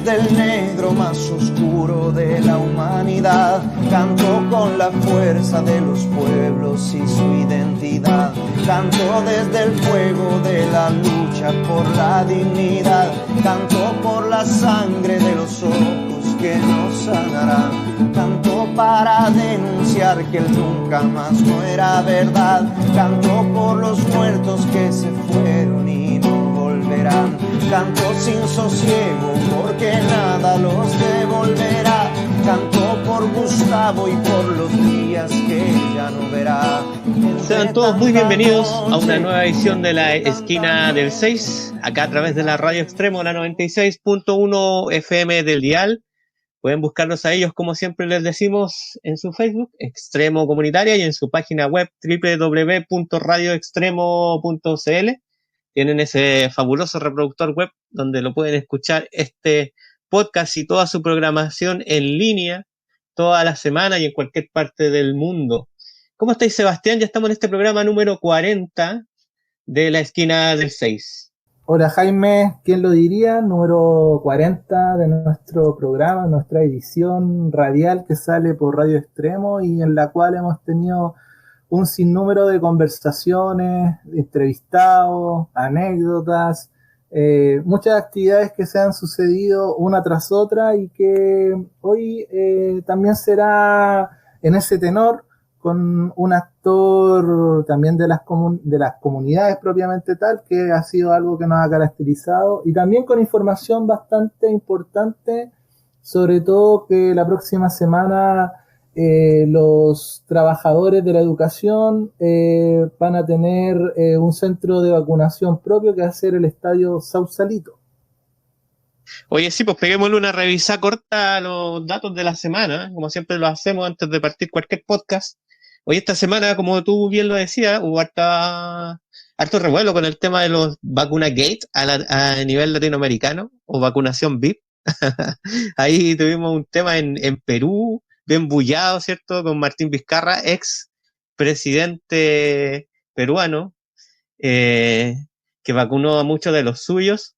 desde el negro más oscuro de la humanidad. Canto con la fuerza de los pueblos y su identidad. Canto desde el fuego de la lucha por la dignidad. Canto por la sangre de los ojos que nos sanarán. Canto para denunciar que el nunca más no era verdad. Canto por los muertos que se fueron y no volverán. Canto sin sosiego porque nada los devolverá. Canto por Gustavo y por los días que ya no verá. Sean todos muy bienvenidos a una nueva edición de la Esquina del 6, acá a través de la Radio Extremo, la 96.1 FM del dial. Pueden buscarlos a ellos, como siempre les decimos, en su Facebook, Extremo Comunitaria, y en su página web, www.radioextremo.cl. Tienen ese fabuloso reproductor web donde lo pueden escuchar este podcast y toda su programación en línea, toda la semana y en cualquier parte del mundo. ¿Cómo estáis, Sebastián? Ya estamos en este programa número 40 de la Esquina del 6. Hola Jaime, ¿quién lo diría? Número 40 de nuestro programa, nuestra edición radial que sale por Radio Extremo y en la cual hemos tenido un sinnúmero de conversaciones, entrevistados, anécdotas, muchas actividades que se han sucedido una tras otra y que hoy también será en ese tenor, con un actor también de las comunidades propiamente tal, que ha sido algo que nos ha caracterizado, y también con información bastante importante, sobre todo que la próxima semana los trabajadores de la educación van a tener un centro de vacunación propio que va a ser el Estadio Sausalito. Oye, sí, pues peguémosle una revisada corta a los datos de la semana, como siempre lo hacemos antes de partir cualquier podcast. Hoy esta semana, como tú bien lo decías, hubo harto revuelo con el tema de los vacunagate a nivel latinoamericano, o vacunación VIP. Ahí tuvimos un tema en Perú, bien bullado, ¿cierto? Con Martín Vizcarra, ex presidente peruano, que vacunó a muchos de los suyos.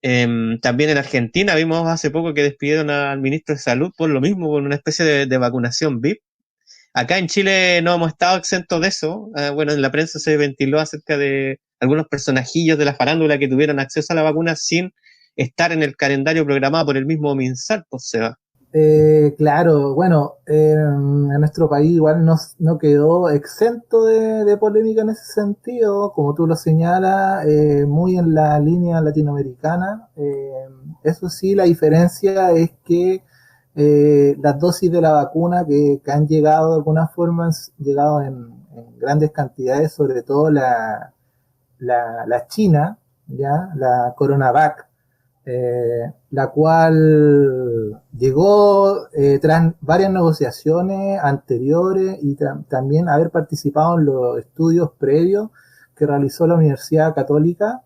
También en Argentina vimos hace poco que despidieron al ministro de Salud por lo mismo, por una especie de vacunación VIP. Acá en Chile no hemos estado exentos de eso. Bueno, en la prensa se ventiló acerca de algunos personajillos de la farándula que tuvieron acceso a la vacuna sin estar en el calendario programado por el mismo MinSal, pues se va. Claro, bueno, en nuestro país igual no quedó exento de polémica en ese sentido, como tú lo señalas, muy en la línea latinoamericana. Eso sí, la diferencia es que las dosis de la vacuna que han llegado de alguna forma, han llegado en grandes cantidades, sobre todo la China, ¿ya? La CoronaVac, la cual llegó tras varias negociaciones anteriores y también haber participado en los estudios previos que realizó la Universidad Católica.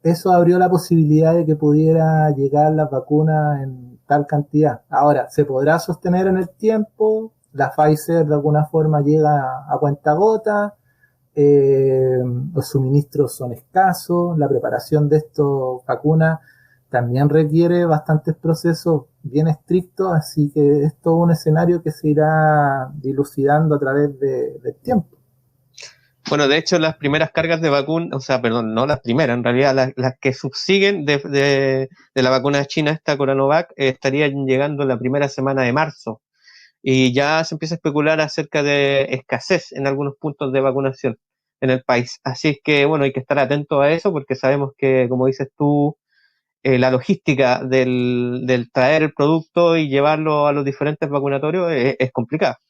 Eso abrió la posibilidad de que pudiera llegar las vacunas en tal cantidad. Ahora, ¿se podrá sostener en el tiempo? La Pfizer de alguna forma llega a cuentagotas, los suministros son escasos, la preparación de estas vacunas también requiere bastantes procesos bien estrictos, así que es todo un escenario que se irá dilucidando a través del tiempo. Bueno, de hecho, las primeras cargas de vacuna, o sea, perdón, no las primeras, en realidad las que subsiguen de la vacuna china, esta CoronaVac, estarían llegando la primera semana de marzo. Y ya se empieza a especular acerca de escasez en algunos puntos de vacunación en el país. Así es que, bueno, hay que estar atento a eso porque sabemos que, como dices tú, la logística del traer el producto y llevarlo a los diferentes vacunatorios es complicada.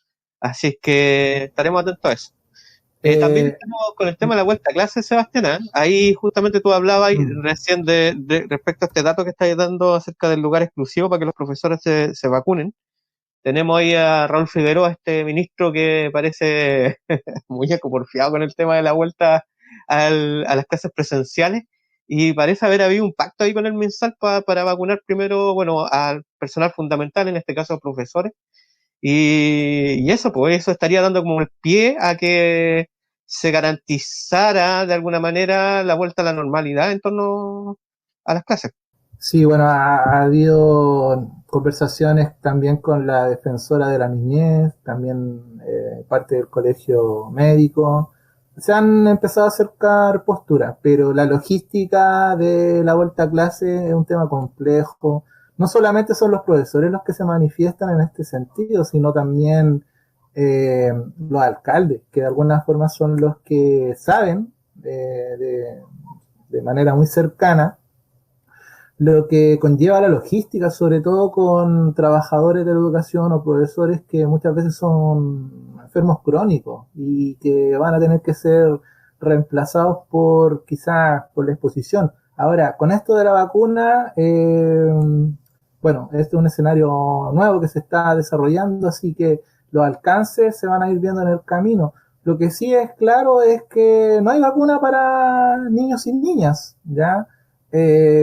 Así es que estaremos atentos a eso. También estamos con el tema de la vuelta a clase, Sebastián, ¿eh? Ahí justamente tú hablabas recién de respecto a este dato que estáis dando acerca del lugar exclusivo para que los profesores se vacunen. Tenemos ahí a Raúl Figueroa, este ministro que parece muy porfiado con el tema de la vuelta a las clases presenciales, y parece haber habido un pacto ahí con el MinSal para vacunar primero, bueno, al personal fundamental, en este caso profesores, y eso, pues eso estaría dando como el pie a que se garantizara de alguna manera la vuelta a la normalidad en torno a las clases. Sí, bueno, ha habido conversaciones también con la defensora de la niñez, también parte del colegio médico. Se han empezado a acercar posturas, pero la logística de la vuelta a clase es un tema complejo. No solamente son los profesores los que se manifiestan en este sentido, sino también eh, los alcaldes, que de alguna forma son los que saben de manera muy cercana lo que conlleva la logística, sobre todo con trabajadores de la educación o profesores que muchas veces son enfermos crónicos y que van a tener que ser reemplazados por quizás por la exposición. Ahora, con esto de la vacuna, bueno, este es un escenario nuevo que se está desarrollando, así que los alcances se van a ir viendo en el camino. Lo que sí es claro es que no hay vacuna para niños y niñas, ¿ya?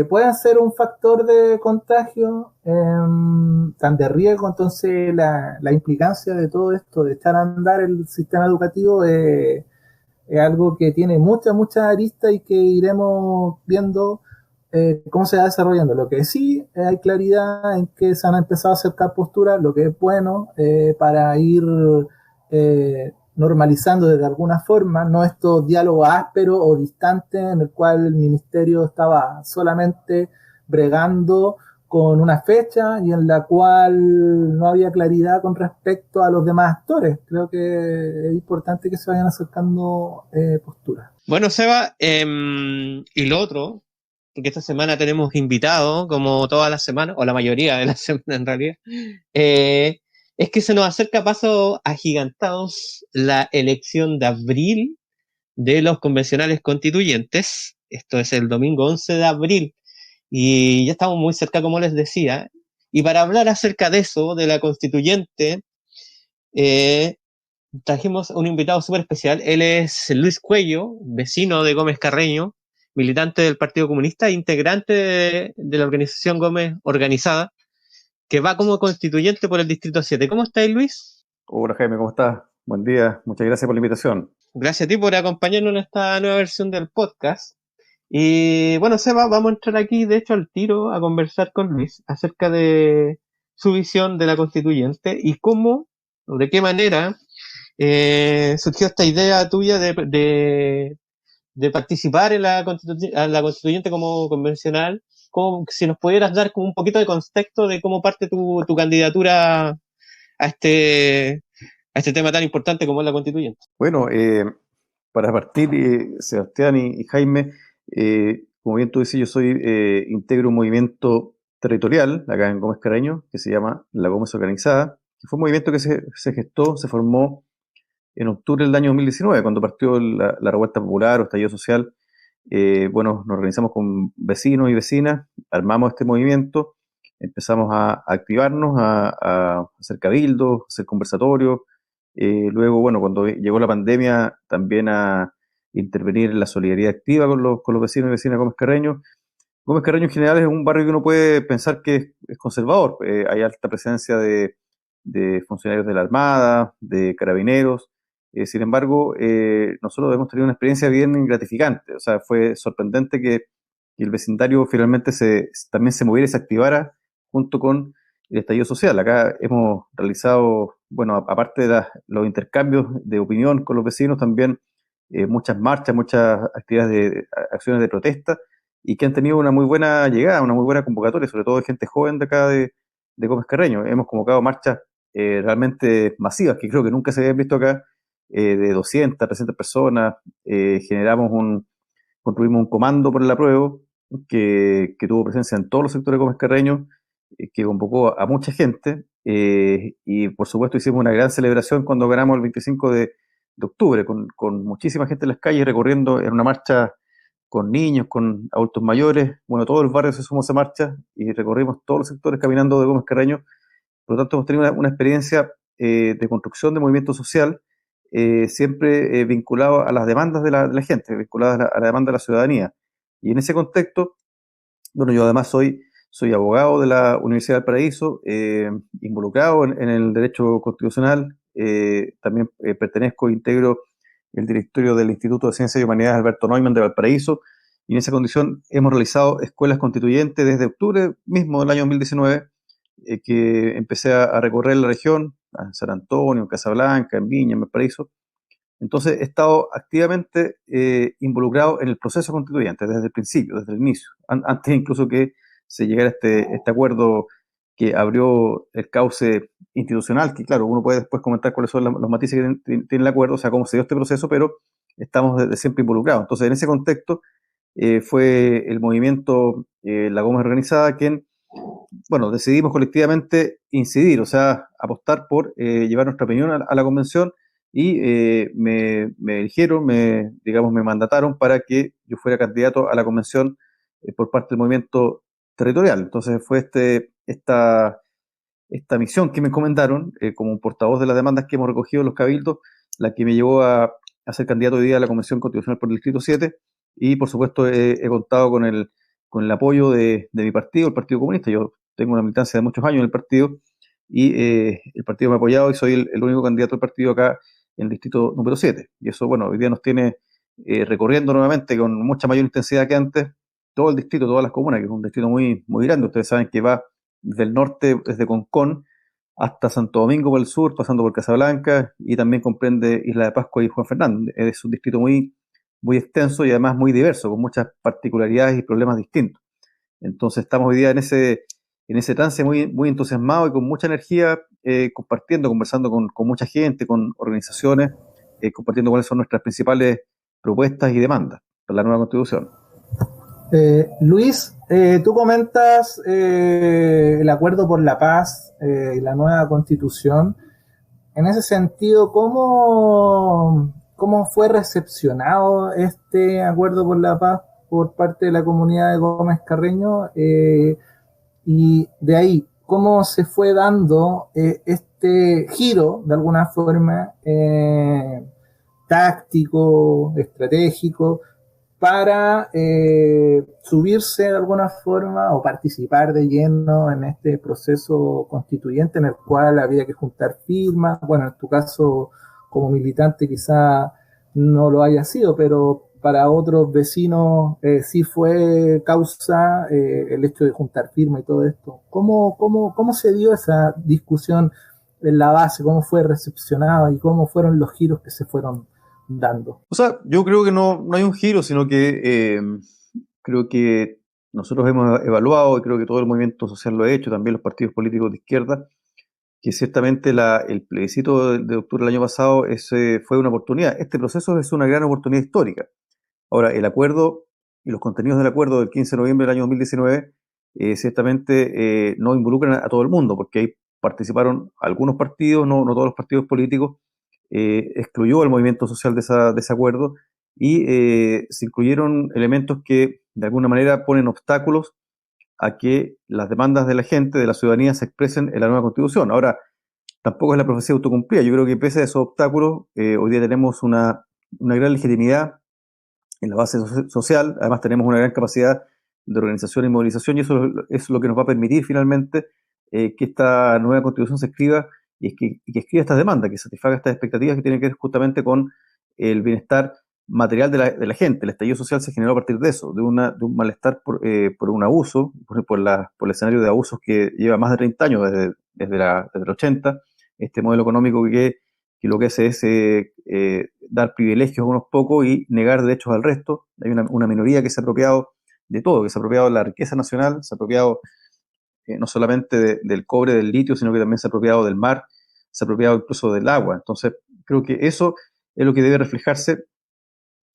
Pueden ser un factor de contagio, tan de riesgo, entonces la implicancia de todo esto, de echar a andar el sistema educativo, es algo que tiene mucha arista y que iremos viendo cómo se va desarrollando. Lo que sí hay claridad en que se han empezado a acercar posturas, lo que es bueno para ir normalizando de alguna forma, no estos diálogos ásperos o distantes en el cual el ministerio estaba solamente bregando con una fecha y en la cual no había claridad con respecto a los demás actores. Creo que es importante que se vayan acercando posturas. Bueno, Seba, y lo otro, porque esta semana tenemos invitados, como todas las semanas, o la mayoría de las semanas en realidad, eh, es que se nos acerca a pasos agigantados la elección de abril de los convencionales constituyentes. Esto es el domingo 11 de abril. Y ya estamos muy cerca, como les decía. Y para hablar acerca de eso, de la constituyente, eh, trajimos a un invitado súper especial. Él es Luis Cuello, vecino de Gómez Carreño, militante del Partido Comunista, integrante de la organización Gómez Organizada, que va como constituyente por el Distrito 7. ¿Cómo estáis, Luis? Hola Jaime, ¿cómo estás? Buen día, muchas gracias por la invitación. Gracias a ti por acompañarnos en esta nueva versión del podcast. Y bueno, Seba, vamos a entrar aquí, de hecho, al tiro a conversar con Luis acerca de su visión de la constituyente y cómo, o de qué manera surgió esta idea tuya de participar en la constituyente como convencional. Como, si nos pudieras dar como un poquito de contexto de cómo parte tu candidatura a este tema tan importante como es la constituyente. Bueno, para partir, Sebastián y Jaime, como bien tú dices, yo soy integro un movimiento territorial acá en Gómez Carreño que se llama La Gómez Organizada, que fue un movimiento que se gestó, se formó en octubre del año 2019, cuando partió la revuelta popular o estallido social. Bueno, nos organizamos con vecinos y vecinas, armamos este movimiento, empezamos a activarnos, a hacer cabildos, a hacer conversatorios. Luego, bueno, cuando llegó la pandemia, también a intervenir en la solidaridad activa con los vecinos y vecinas de Gómez Carreño. Gómez Carreño en general es un barrio que uno puede pensar que es conservador. Hay alta presencia de funcionarios de la Armada, de carabineros. Sin embargo, nosotros hemos tenido una experiencia bien gratificante. O sea, fue sorprendente que el vecindario finalmente también se moviera y se activara junto con el estallido social. Acá hemos realizado, bueno, aparte de los intercambios de opinión con los vecinos, también muchas marchas, muchas actividades acciones de protesta, y que han tenido una muy buena llegada, una muy buena convocatoria, sobre todo de gente joven de acá de Gómez Carreño. Hemos convocado marchas realmente masivas, que creo que nunca se habían visto acá, de 200, 300 personas. Construimos un comando por el apruebo que tuvo presencia en todos los sectores de Gómez Carreño, que convocó a mucha gente, y por supuesto hicimos una gran celebración cuando ganamos el 25 de octubre, con muchísima gente en las calles recorriendo en una marcha con niños, con adultos mayores. Bueno, todo el barrio se sumó a esa marcha y recorrimos todos los sectores caminando de Gómez Carreño. Por lo tanto, hemos tenido una experiencia de construcción de movimiento social, siempre vinculado a las demandas de la gente, vinculadas a la demanda de la ciudadanía. Y en ese contexto, bueno, yo además soy abogado de la Universidad del Paraíso, involucrado en el derecho constitucional. También pertenezco e integro el directorio del Instituto de Ciencias y Humanidades Alberto Neumann de Valparaíso, y en esa condición hemos realizado escuelas constituyentes desde octubre mismo del año 2019, que empecé a recorrer la región, en San Antonio, en Casablanca, en Viña, en Valparaíso. Entonces he estado activamente involucrado en el proceso constituyente desde el principio, desde el inicio, antes incluso que se llegara a este acuerdo que abrió el cauce institucional, que claro, uno puede después comentar cuáles son los matices que tiene el acuerdo, o sea, cómo se dio este proceso, pero estamos desde siempre involucrados. Entonces, en ese contexto fue el movimiento La Gómez Organizada quien, bueno, decidimos colectivamente incidir, o sea, apostar por llevar nuestra opinión a la convención y me eligieron, digamos, me mandataron para que yo fuera candidato a la convención por parte del movimiento territorial. Entonces fue esta misión que me encomendaron como un portavoz de las demandas que hemos recogido en los cabildos, la que me llevó a ser candidato hoy día a la Convención Constitucional por el Distrito 7 y por supuesto he contado con el apoyo de mi partido, el Partido Comunista. Yo tengo una militancia de muchos años en el partido y el partido me ha apoyado y soy el único candidato del partido acá en el distrito número 7. Y eso, bueno, hoy día nos tiene recorriendo nuevamente con mucha mayor intensidad que antes todo el distrito, todas las comunas, que es un distrito muy, muy grande. Ustedes saben que va desde el norte, desde Concón, hasta Santo Domingo por el sur, pasando por Casablanca, y también comprende Isla de Pascua y Juan Fernández. Es un distrito muy, muy extenso y además muy diverso, con muchas particularidades y problemas distintos. Entonces estamos hoy día en ese trance muy, muy entusiasmado y con mucha energía, compartiendo, conversando con mucha gente, con organizaciones, compartiendo cuáles son nuestras principales propuestas y demandas para la nueva Constitución. Luis, tú comentas el acuerdo por la paz y la nueva constitución. En ese sentido, ¿cómo fue recepcionado este acuerdo por la paz por parte de la comunidad de Gómez Carreño? Y de ahí, ¿cómo se fue dando este giro, de alguna forma, táctico, estratégico, para subirse de alguna forma o participar de lleno en este proceso constituyente en el cual había que juntar firmas? Bueno, en tu caso como militante quizá no lo haya sido, pero para otros vecinos sí fue causa el hecho de juntar firmas y todo esto. ¿Cómo se dio esa discusión en la base? ¿Cómo fue recepcionada y cómo fueron los giros que se fueron dando? O sea, yo creo que no hay un giro, sino que creo que nosotros hemos evaluado, y creo que todo el movimiento social lo ha hecho, también los partidos políticos de izquierda, que ciertamente el plebiscito de octubre del año pasado fue una oportunidad. Este proceso es una gran oportunidad histórica. Ahora, el acuerdo y los contenidos del acuerdo del 15 de noviembre del año 2019 ciertamente no involucran a todo el mundo, porque ahí participaron algunos partidos, no todos los partidos políticos, excluyó el movimiento social de ese acuerdo y se incluyeron elementos que de alguna manera ponen obstáculos a que las demandas de la gente, de la ciudadanía, se expresen en la nueva Constitución. Ahora, tampoco es la profecía autocumplida. Yo creo que pese a esos obstáculos, hoy día tenemos una gran legitimidad en la base social, además tenemos una gran capacidad de organización y movilización, y eso es lo que nos va a permitir finalmente que esta nueva Constitución se escriba y que escriba estas demandas, que satisfaga estas expectativas que tienen que ver justamente con el bienestar material de la gente. El estallido social se generó a partir de eso, de un malestar por un abuso, por el escenario de abusos que lleva más de 30 años, desde el 80, este modelo económico que lo que hace es dar privilegios a unos pocos y negar derechos al resto. Hay una minoría que se ha apropiado de todo, que se ha apropiado de la riqueza nacional, se ha apropiado no solamente del cobre, del litio, sino que también se ha apropiado del mar, se ha apropiado incluso del agua. Entonces, creo que eso es lo que debe reflejarse,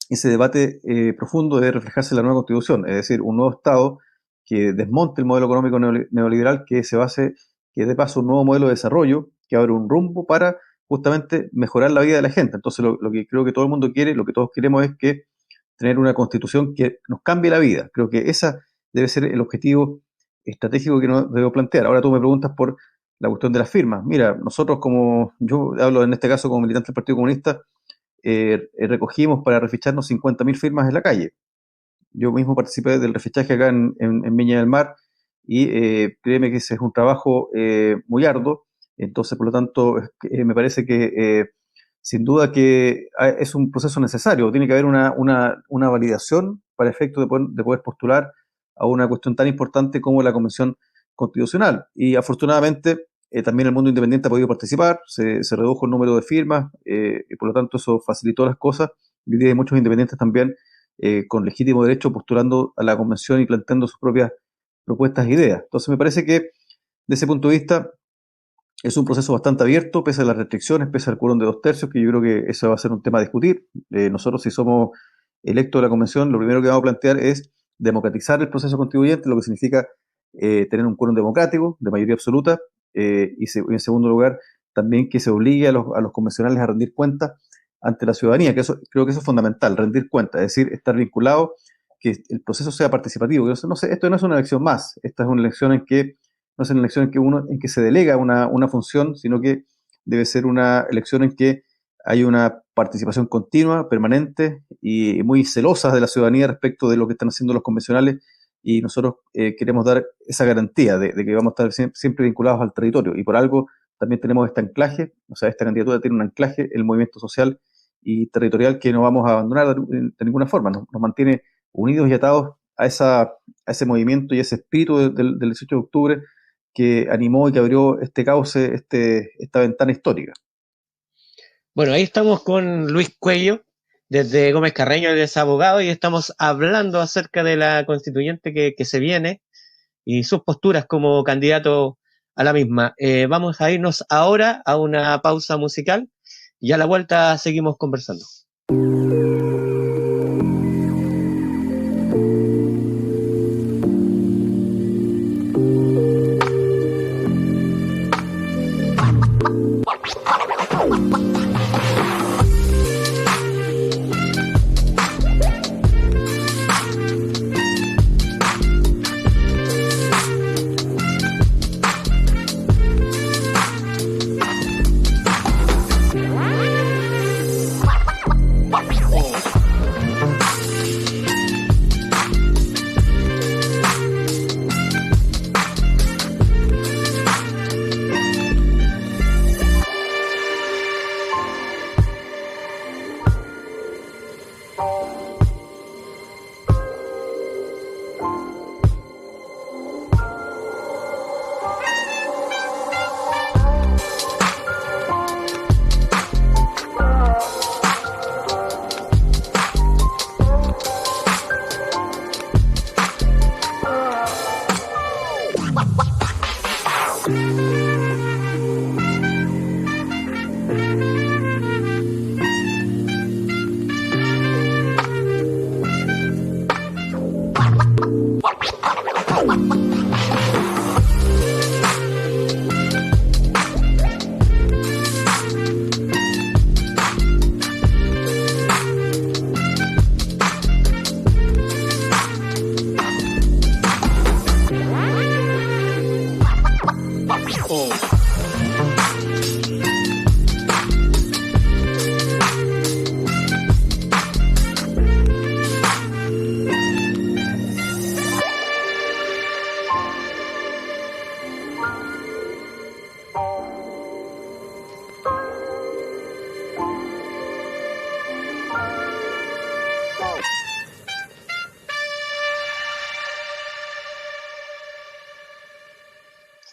ese debate profundo debe reflejarse en la nueva Constitución, es decir, un nuevo Estado que desmonte el modelo económico neoliberal, que dé paso a un nuevo modelo de desarrollo, que abre un rumbo para justamente mejorar la vida de la gente. Entonces, lo que creo que todo el mundo quiere, lo que todos queremos es que tener una Constitución que nos cambie la vida. Creo que esa debe ser el objetivo estratégico que nos debo plantear. Ahora tú me preguntas por la cuestión de las firmas. Mira, nosotros, como yo hablo en este caso como militante del Partido Comunista, recogimos para reficharnos 50.000 firmas en la calle. Yo mismo participé del refichaje acá en Viña del Mar y créeme que ese es un trabajo muy arduo. Entonces, por lo tanto, me parece que sin duda que es un proceso necesario. Tiene que haber una validación para efecto de poder postular a una cuestión tan importante como la Convención Constitucional. Y afortunadamente también el mundo independiente ha podido participar, se redujo el número de firmas, y por lo tanto eso facilitó las cosas. Hoy día hay muchos independientes también con legítimo derecho postulando a la Convención y planteando sus propias propuestas e ideas. Entonces me parece que de ese punto de vista es un proceso bastante abierto, pese a las restricciones, pese al quórum de 2/3, que yo creo que eso va a ser un tema a discutir. Nosotros, si somos electos de la Convención, lo primero que vamos a plantear es democratizar el proceso constituyente, lo que significa tener un quórum democrático de mayoría absoluta, y en segundo lugar, también que se obligue a los convencionales a rendir cuentas ante la ciudadanía, que eso creo que eso es fundamental, rendir cuentas, es decir, estar vinculado, que el proceso sea participativo. No sé, esto no es una elección más, esta es una elección en que no es una elección en que se delega una función, sino que debe ser una elección en que hay una participación continua, permanente y muy celosa de la ciudadanía respecto de lo que están haciendo los convencionales, y nosotros queremos dar esa garantía de que vamos a estar siempre vinculados al territorio, y por algo también tenemos este anclaje, o sea, esta candidatura tiene un anclaje, el movimiento social y territorial, que no vamos a abandonar de ninguna forma, nos mantiene unidos y atados a ese movimiento y ese espíritu del 18 de octubre, que animó y que abrió este cauce, esta ventana histórica. Bueno, ahí estamos con Luis Cuello, desde Gómez Carreño, él es abogado, y estamos hablando acerca de la constituyente que se viene y sus posturas como candidato a la misma. Vamos a irnos ahora a una pausa musical y a la vuelta seguimos conversando.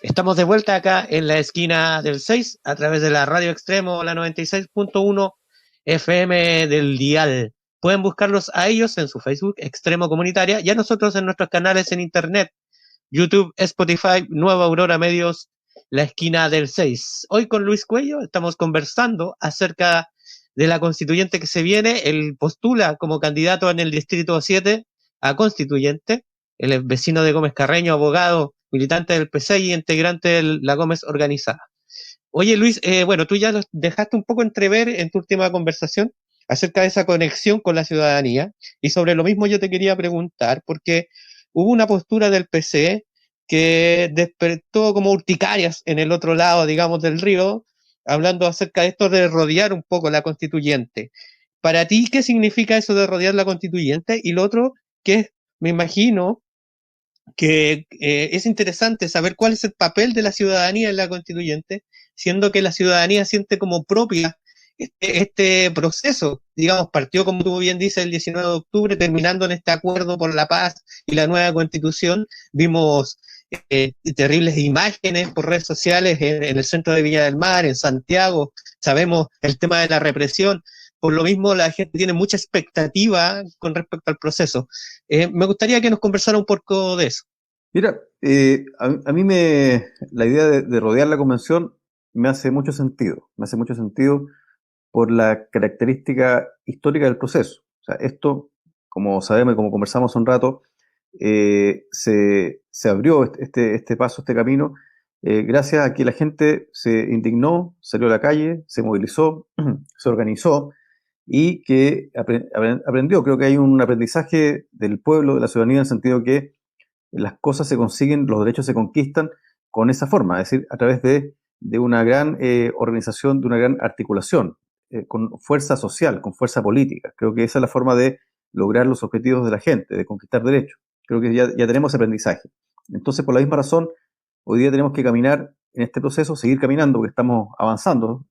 Estamos de vuelta acá en la esquina del 6 a través de la Radio Extremo, la 96.1 FM del dial. Pueden buscarlos a ellos en su Facebook, Extremo Comunitaria, y a nosotros en nuestros canales en Internet, YouTube, Spotify, Nueva Aurora Medios, la esquina del 6. Hoy con Luis Cuello estamos conversando acerca de la constituyente que se viene. Él postula como candidato en el Distrito 7 a constituyente. Él es vecino de Gómez Carreño, abogado, militante del PC y integrante de la Gómez Organizada. Oye, Luis, bueno, tú ya lo dejaste un poco entrever en tu última conversación acerca de esa conexión con la ciudadanía, y sobre lo mismo yo te quería preguntar, porque hubo una postura del PC que despertó como urticarias en el otro lado, digamos, del río, hablando acerca de esto de rodear un poco la constituyente. Para ti, ¿qué significa eso de rodear la constituyente? Y lo otro, que me imagino que es interesante saber cuál es el papel de la ciudadanía en la constituyente, siendo que la ciudadanía siente como propia este proceso. Digamos, partió, como tú bien dices, el 19 de octubre, terminando en este acuerdo por la paz y la nueva constitución. Vimos terribles imágenes por redes sociales en el centro de Viña del Mar, en Santiago. Sabemos el tema de la represión. Por lo mismo, la gente tiene mucha expectativa con respecto al proceso. Me gustaría que nos conversara un poco de eso. Mira, a mí la idea de rodear la convención me hace mucho sentido. Me hace mucho sentido por la característica histórica del proceso. O sea, esto, como sabemos y como conversamos hace un rato, se abrió este paso, este camino, gracias a que la gente se indignó, salió a la calle, se movilizó, se organizó y que aprendió. Creo que hay un aprendizaje del pueblo, de la ciudadanía, en el sentido que las cosas se consiguen, los derechos se conquistan con esa forma, es decir, a través de una gran organización, de una gran articulación, con fuerza social, con fuerza política. Creo que esa es la forma de lograr los objetivos de la gente, de conquistar derechos. Creo que ya tenemos aprendizaje. Entonces, por la misma razón, hoy día tenemos que caminar en este proceso, seguir caminando, porque estamos avanzando.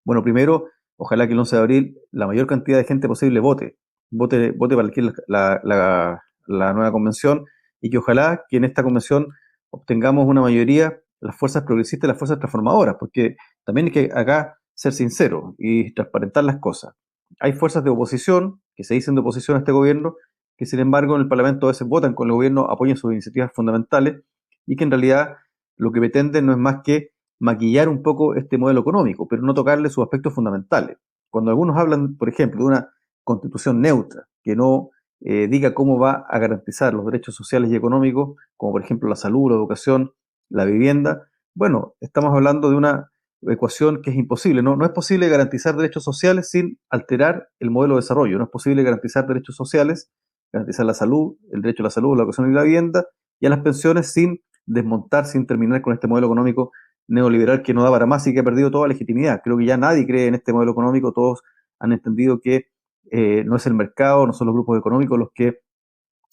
Bueno, primero, ojalá que el 11 de abril la mayor cantidad de gente posible vote para elegir la nueva convención, y que ojalá que en esta convención obtengamos una mayoría, las fuerzas progresistas y las fuerzas transformadoras, porque también hay que acá ser sincero y transparentar las cosas. Hay fuerzas de oposición que se dicen de oposición a este gobierno, que sin embargo en el Parlamento a veces votan con el gobierno, apoyan sus iniciativas fundamentales, y que en realidad lo que pretenden no es más que maquillar un poco este modelo económico, pero no tocarle sus aspectos fundamentales. Cuando algunos hablan, por ejemplo, de una constitución neutra, que no diga cómo va a garantizar los derechos sociales y económicos, como por ejemplo la salud, la educación, la vivienda, bueno, estamos hablando de una ecuación que es imposible. No es posible garantizar derechos sociales sin alterar el modelo de desarrollo. No es posible garantizar derechos sociales, garantizar la salud, el derecho a la salud, la educación y la vivienda, y a las pensiones sin desmontar, sin terminar con este modelo económico neoliberal que no da para más y que ha perdido toda legitimidad. Creo que ya nadie cree en este modelo económico, todos han entendido que no es el mercado, no son los grupos económicos los que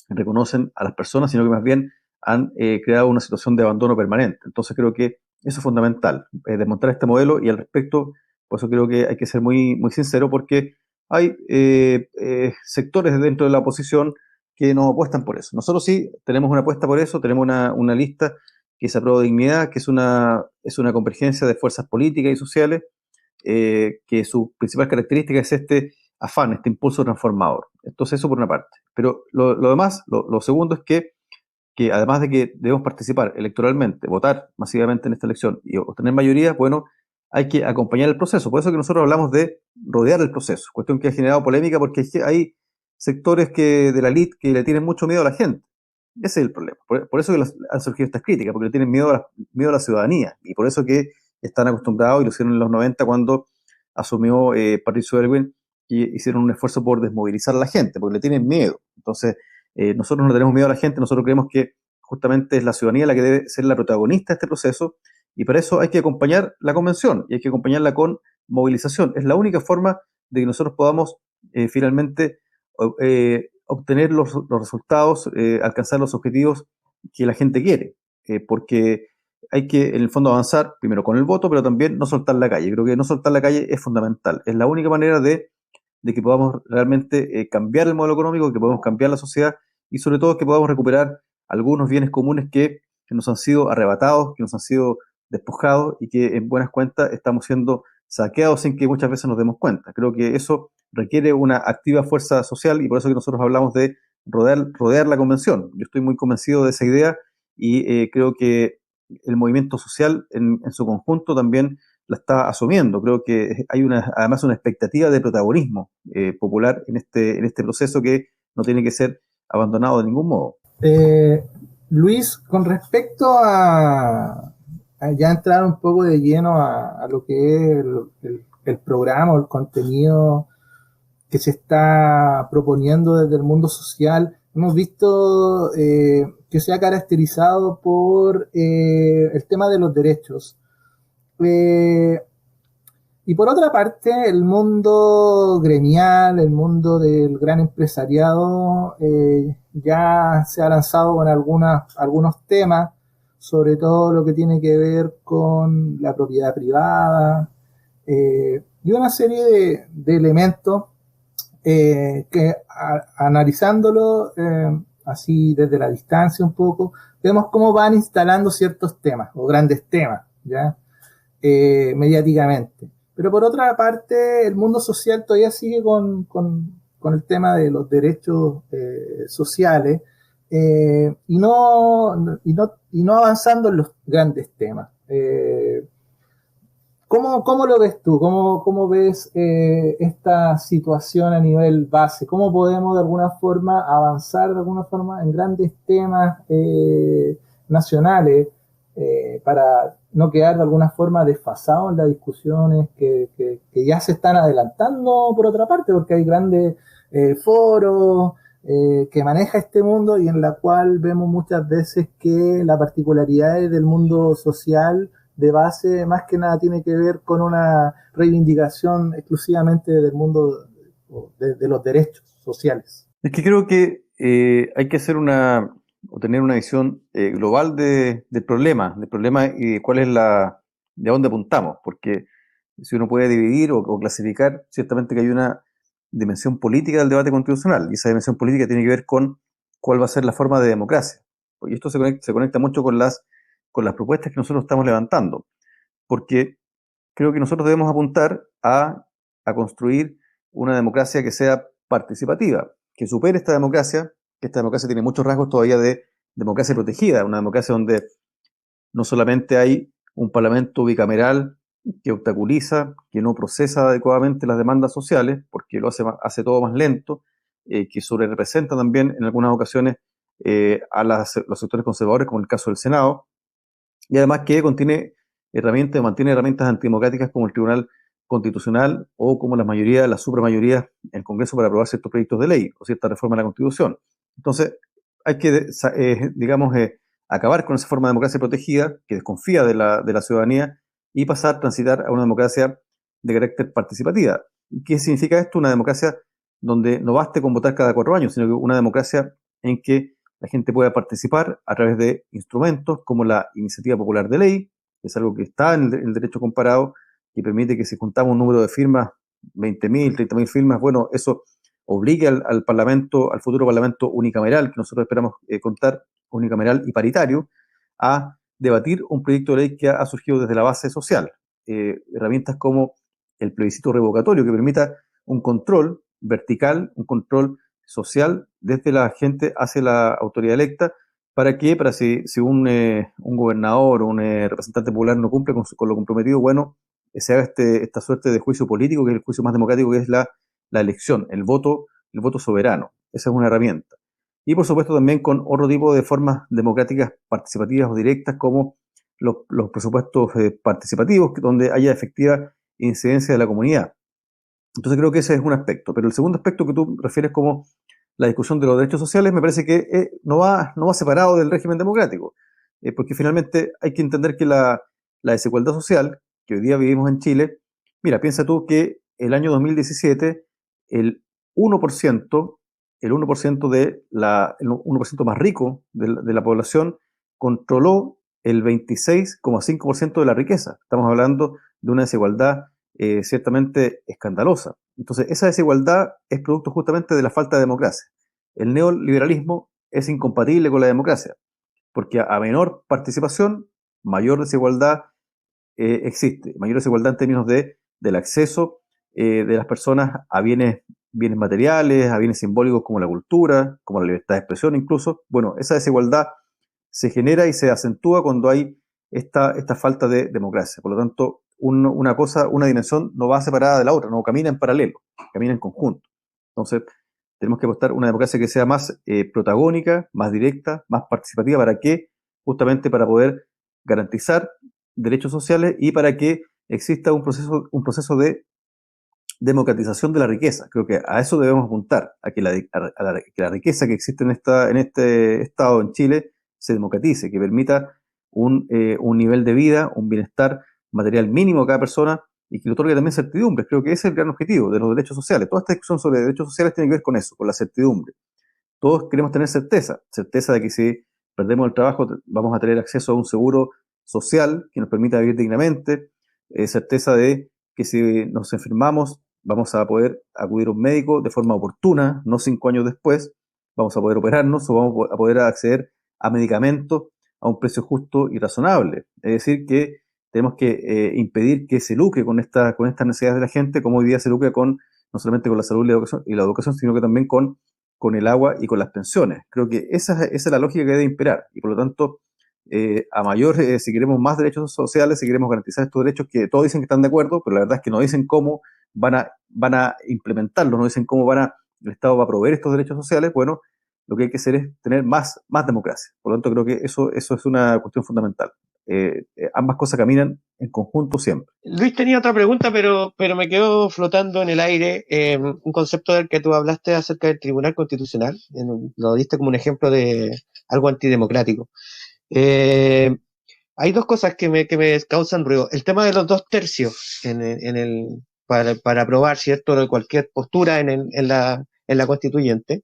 reconocen a las personas, sino que más bien han creado una situación de abandono permanente. Entonces creo que eso es fundamental, desmontar este modelo, y al respecto, por eso creo que hay que ser muy, muy sincero, porque hay sectores dentro de la oposición que no apuestan por eso. Nosotros sí tenemos una apuesta por eso, tenemos una lista que es Apruebo Dignidad, que es una convergencia de fuerzas políticas y sociales, que su principal característica es este afán, este impulso transformador. Entonces eso por una parte. Pero lo demás, lo segundo es que además de que debemos participar electoralmente, votar masivamente en esta elección y obtener mayoría, bueno, hay que acompañar el proceso. Por eso que nosotros hablamos de rodear el proceso, cuestión que ha generado polémica porque hay sectores de la elite que le tienen mucho miedo a la gente. Ese es el problema. Por eso que han surgido estas críticas, porque le tienen miedo a la ciudadanía, y por eso que están acostumbrados, y lo hicieron en los 90 cuando asumió Patricio Aylwin, y hicieron un esfuerzo por desmovilizar a la gente, porque le tienen miedo. Entonces, nosotros no tenemos miedo a la gente, nosotros creemos que justamente es la ciudadanía la que debe ser la protagonista de este proceso, y para eso hay que acompañar la convención, y hay que acompañarla con movilización. Es la única forma de que nosotros podamos finalmente obtener los resultados, alcanzar los objetivos que la gente quiere, porque hay que, en el fondo, avanzar primero con el voto, pero también no soltar la calle. Creo que no soltar la calle es fundamental. Es la única manera de que podamos realmente cambiar el modelo económico, que podamos cambiar la sociedad, y sobre todo que podamos recuperar algunos bienes comunes que nos han sido arrebatados, que nos han sido despojados, y que en buenas cuentas estamos siendo saqueados sin que muchas veces nos demos cuenta. Creo que eso requiere una activa fuerza social, y por eso que nosotros hablamos de rodear la convención. Yo estoy muy convencido de esa idea, y creo que el movimiento social en su conjunto también la está asumiendo. Creo que hay además una expectativa de protagonismo popular en este proceso que no tiene que ser abandonado de ningún modo. Luis, con respecto a ya entrar un poco de lleno a lo que es el programa o el contenido que se está proponiendo desde el mundo social, hemos visto que se ha caracterizado por el tema de los derechos. Y por otra parte, el mundo gremial, el mundo del gran empresariado, ya se ha lanzado con algunos temas, sobre todo lo que tiene que ver con la propiedad privada, y una serie de elementos que analizándolo así desde la distancia un poco, vemos cómo van instalando ciertos temas o grandes temas, ¿ya? Mediáticamente. Pero por otra parte, el mundo social todavía sigue con el tema de los derechos sociales y no avanzando en los grandes temas. ¿Cómo lo ves tú? ¿Cómo ves esta situación a nivel base? ¿Cómo podemos de alguna forma avanzar de alguna forma en grandes temas nacionales para no quedar de alguna forma desfasados en las discusiones que ya se están adelantando por otra parte? Porque hay grandes foros que maneja este mundo y en la cual vemos muchas veces que las particularidades del mundo social de base más que nada tiene que ver con una reivindicación exclusivamente del mundo de los derechos sociales. Es que creo que hay que hacer o tener una visión global del problema y cuál es de dónde apuntamos, porque si uno puede dividir o clasificar, ciertamente que hay una dimensión política del debate constitucional, y esa dimensión política tiene que ver con cuál va a ser la forma de democracia. Y esto se conecta mucho con las propuestas que nosotros estamos levantando, porque creo que nosotros debemos apuntar a construir una democracia que sea participativa, que supere esta democracia, que esta democracia tiene muchos rasgos todavía de democracia protegida, una democracia donde no solamente hay un parlamento bicameral que obstaculiza, que no procesa adecuadamente las demandas sociales, porque lo hace todo más lento, que sobrerepresenta también en algunas ocasiones a los sectores conservadores, como el caso del Senado, y además que mantiene herramientas antidemocráticas como el Tribunal Constitucional o como la supramayoría en el Congreso para aprobar ciertos proyectos de ley o cierta reforma de la Constitución. Entonces, hay que, digamos, acabar con esa forma de democracia protegida que desconfía de la ciudadanía y transitar a una democracia de carácter participativa. ¿Qué significa esto? Una democracia donde no baste con votar cada 4 años, sino que una democracia en que la gente pueda participar a través de instrumentos como la iniciativa popular de ley, que es algo que está en el derecho comparado, que permite que si juntamos un número de firmas, 20.000, 30.000 firmas, bueno, eso obligue al Parlamento, al futuro Parlamento unicameral, que nosotros esperamos contar, unicameral y paritario, a debatir un proyecto de ley que ha surgido desde la base social. Herramientas como el plebiscito revocatorio, que permita un control vertical, un control social desde la gente hacia la autoridad electa, para si un gobernador o un representante popular no cumple con lo comprometido, bueno, se haga esta suerte de juicio político, que es el juicio más democrático, que es la elección, el voto soberano. Esa es una herramienta. Y por supuesto también con otro tipo de formas democráticas participativas o directas, como los presupuestos participativos, donde haya efectiva incidencia de la comunidad. Entonces creo que ese es un aspecto. Pero el segundo aspecto que tú refieres como la discusión de los derechos sociales, me parece que no va separado del régimen democrático, porque finalmente hay que entender que la desigualdad social que hoy día vivimos en Chile, mira, piensa tú que el año 2017 el 1%, el 1% el 1% más rico de la población controló el 26,5% de la riqueza. Estamos hablando de una desigualdad ciertamente escandalosa. Entonces, esa desigualdad es producto justamente de la falta de democracia. El neoliberalismo es incompatible con la democracia, porque a menor participación, mayor desigualdad existe, mayor desigualdad en términos del acceso de las personas a bienes materiales, a bienes simbólicos como la cultura, como la libertad de expresión incluso. Bueno, esa desigualdad se genera y se acentúa cuando hay esta falta de democracia. Por lo tanto, una dimensión no va separada de la otra, no camina en paralelo, camina en conjunto. Entonces, tenemos que apostar una democracia que sea más protagónica, más directa, más participativa, justamente para poder garantizar derechos sociales y para que exista un proceso de democratización de la riqueza. Creo que a eso debemos apuntar, a que la riqueza que existe en este estado, en Chile, se democratice, que permita un nivel de vida, un bienestar material mínimo a cada persona y que le otorgue también certidumbre. Creo que ese es el gran objetivo de los derechos sociales. Toda esta discusión sobre derechos sociales tiene que ver con eso, con la certidumbre. Todos queremos tener certeza de que si perdemos el trabajo vamos a tener acceso a un seguro social que nos permita vivir dignamente, certeza de que si nos enfermamos vamos a poder acudir a un médico de forma oportuna, no 5 años después, vamos a poder operarnos o vamos a poder acceder a medicamentos a un precio justo y razonable. Es decir, que tenemos que impedir que se lucre con estas necesidades de la gente, como hoy día se lucra no solamente con la salud y la educación, sino que también con el agua y con las pensiones. Creo que esa es la lógica que debe imperar y por lo tanto, a mayor, si queremos más derechos sociales, si queremos garantizar estos derechos que todos dicen que están de acuerdo, pero la verdad es que no dicen cómo van a implementarlos, no dicen cómo el Estado va a proveer estos derechos sociales, bueno, lo que hay que hacer es tener más democracia. Por lo tanto, creo que eso es una cuestión fundamental. Ambas cosas caminan en conjunto siempre. Luis tenía otra pregunta, pero me quedó flotando en el aire un concepto del que tú hablaste acerca del Tribunal Constitucional. Lo diste como un ejemplo de algo antidemocrático. Hay dos cosas que me causan ruido. El tema de los 2/3 para aprobar, ¿cierto?, cualquier postura en la constituyente.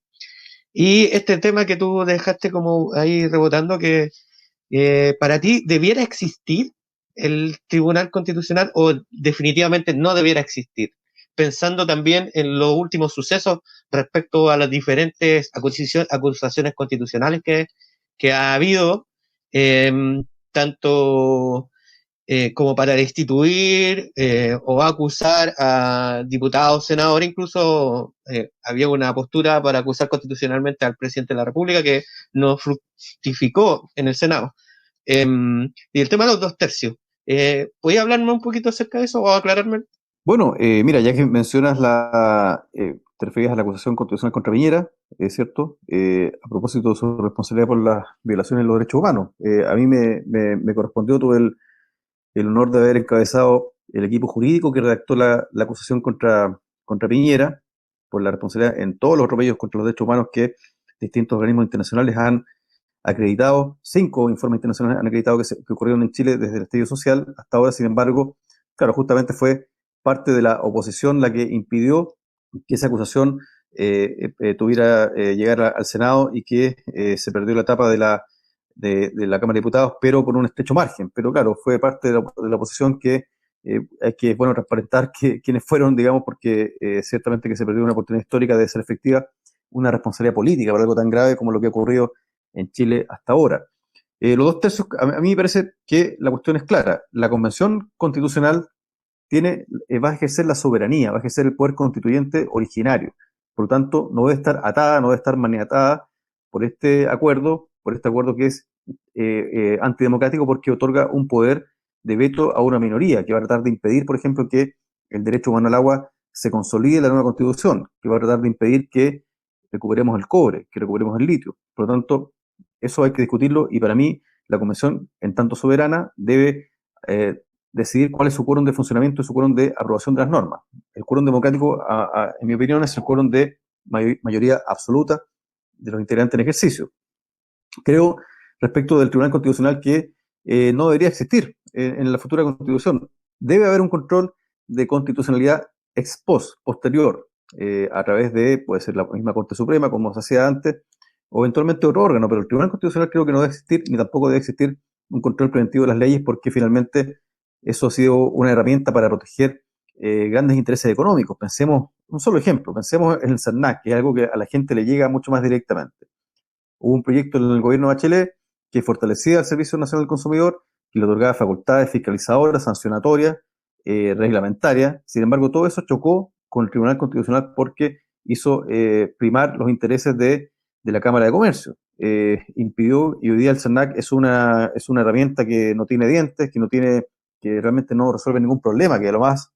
Y este tema que tú dejaste como ahí rebotando, que para ti debiera existir el Tribunal Constitucional o definitivamente no debiera existir, pensando también en los últimos sucesos respecto a las diferentes acusaciones constitucionales que ha habido, tanto como para destituir o acusar a diputados, senadores, incluso había una postura para acusar constitucionalmente al presidente de la República que no fructificó en el Senado. Y el tema de los 2/3. ¿Podría hablarme un poquito acerca de eso o aclararme? Bueno, mira, ya que mencionas te referías a la acusación constitucional contra Piñera, es cierto, a propósito de su responsabilidad por las violaciones de los derechos humanos. A mí me correspondió, tuve el honor de haber encabezado el equipo jurídico que redactó la acusación contra Piñera por la responsabilidad en todos los atropellos contra los derechos humanos que distintos organismos internacionales han acreditado. 5 informes internacionales han acreditado que ocurrieron en Chile desde el estallido social hasta ahora. Sin embargo, claro, justamente fue parte de la oposición la que impidió que esa acusación tuviera llegar al Senado y que se perdió la etapa de la Cámara de Diputados, pero por un estrecho margen. Pero claro, fue parte de la oposición que hay que, bueno, transparentar quiénes fueron, digamos, porque ciertamente que se perdió una oportunidad histórica de ser efectiva una responsabilidad política por algo tan grave como lo que ha ocurrido en Chile hasta ahora. Los 2/3, a mí me parece que la cuestión es clara. La Convención Constitucional va a ejercer la soberanía, va a ejercer el poder constituyente originario. Por lo tanto, no debe estar atada, no debe estar maniatada por este acuerdo que es antidemocrático porque otorga un poder de veto a una minoría, que va a tratar de impedir, por ejemplo, que el derecho humano al agua se consolide en la nueva Constitución, que va a tratar de impedir que recuperemos el cobre, que recuperemos el litio. Por lo tanto, eso hay que discutirlo y para mí la Convención, en tanto soberana, debe decidir cuál es su quórum de funcionamiento y su quórum de aprobación de las normas. El quórum democrático, en mi opinión, es el quórum de mayoría absoluta de los integrantes en ejercicio. Creo, respecto del Tribunal Constitucional, que no debería existir en la futura Constitución. Debe haber un control de constitucionalidad ex post, posterior, a través de, puede ser la misma Corte Suprema, como se hacía antes, o eventualmente otro órgano, pero el Tribunal Constitucional creo que no debe existir, ni tampoco debe existir un control preventivo de las leyes, porque finalmente eso ha sido una herramienta para proteger grandes intereses económicos. Pensemos, un solo ejemplo, pensemos en el CERNAC, que es algo que a la gente le llega mucho más directamente. Hubo un proyecto en el gobierno de Bachelet que fortalecía el Servicio Nacional del Consumidor, que le otorgaba facultades fiscalizadoras, sancionatorias, reglamentarias. Sin embargo, todo eso chocó con el Tribunal Constitucional porque hizo primar los intereses de la Cámara de Comercio. Impidió, y hoy día el CERNAC es una herramienta que no tiene dientes, que realmente no resuelve ningún problema, que a lo más